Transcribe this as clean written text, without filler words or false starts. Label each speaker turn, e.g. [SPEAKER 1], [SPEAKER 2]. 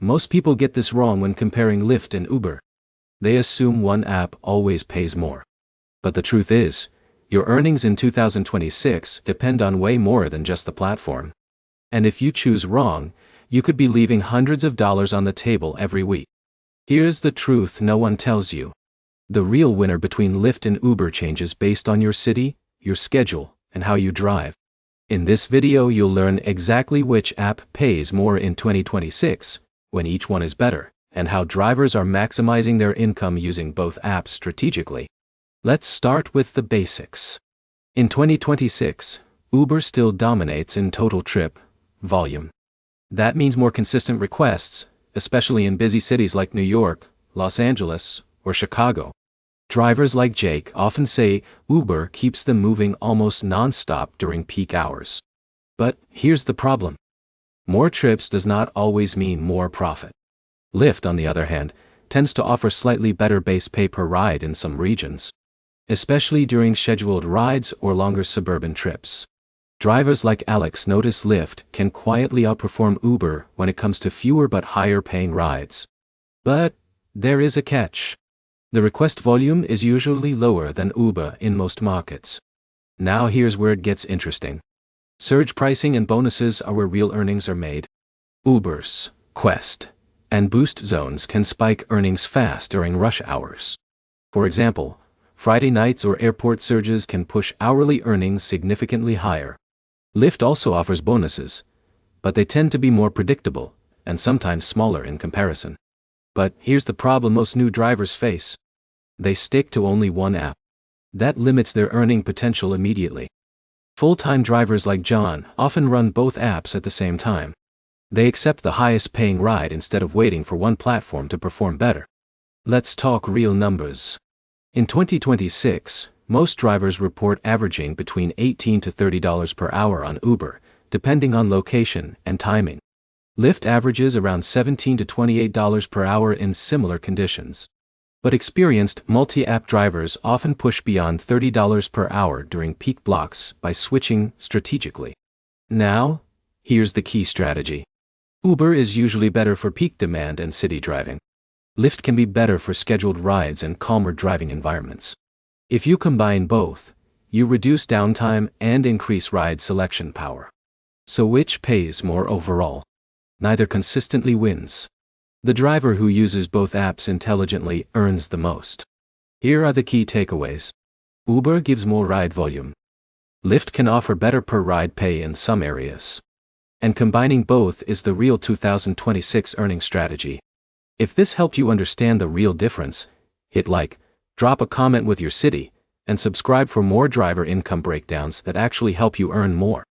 [SPEAKER 1] Most people get this wrong when comparing Lyft and Uber. They assume one app always pays more. But the truth is, your earnings in 2026 depend on way more than just the platform. And if you choose wrong, you could be leaving hundreds of dollars on the table every week. Here's the truth no one tells you. The real winner between Lyft and Uber changes based on your city, your schedule, and how you drive. In this video you'll learn exactly which app pays more in 2026, when each one is better, and how drivers are maximizing their income using both apps strategically. Let's start with the basics. In 2026, Uber still dominates in total trip volume. That means more consistent requests, especially in busy cities like New York, Los Angeles, or Chicago. Drivers like Jake often say Uber keeps them moving almost non-stop during peak hours. But here's the problem. More trips does not always mean more profit. Lyft, on the other hand, tends to offer slightly better base pay per ride in some regions, especially during scheduled rides or longer suburban trips. Drivers like Alex notice Lyft can quietly outperform Uber when it comes to fewer but higher paying rides. But there is a catch. The request volume is usually lower than Uber in most markets. Now here's where it gets interesting. Surge pricing and bonuses are where real earnings are made. Uber's Quest and Boost zones can spike earnings fast during rush hours. For example, Friday nights or airport surges can push hourly earnings significantly higher. Lyft also offers bonuses, but they tend to be more predictable, and sometimes smaller in comparison. But here's the problem most new drivers face. They stick to only one app. That limits their earning potential immediately. Full-time drivers like John often run both apps at the same time. They accept the highest paying ride instead of waiting for one platform to perform better. Let's talk real numbers. In 2026, most drivers report averaging between $18 to $30 per hour on Uber, depending on location and timing. Lyft averages around $17 to $28 per hour in similar conditions. But experienced multi-app drivers often push beyond $30 per hour during peak blocks by switching strategically. Now, here's the key strategy. Uber is usually better for peak demand and city driving. Lyft can be better for scheduled rides and calmer driving environments. If you combine both, you reduce downtime and increase ride selection power. So which pays more overall? Neither consistently wins. The driver who uses both apps intelligently earns the most. Here are the key takeaways. Uber gives more ride volume. Lyft can offer better per ride pay in some areas. And combining both is the real 2026 earning strategy. If this helped you understand the real difference, hit like, drop a comment with your city, and subscribe for more driver income breakdowns that actually help you earn more.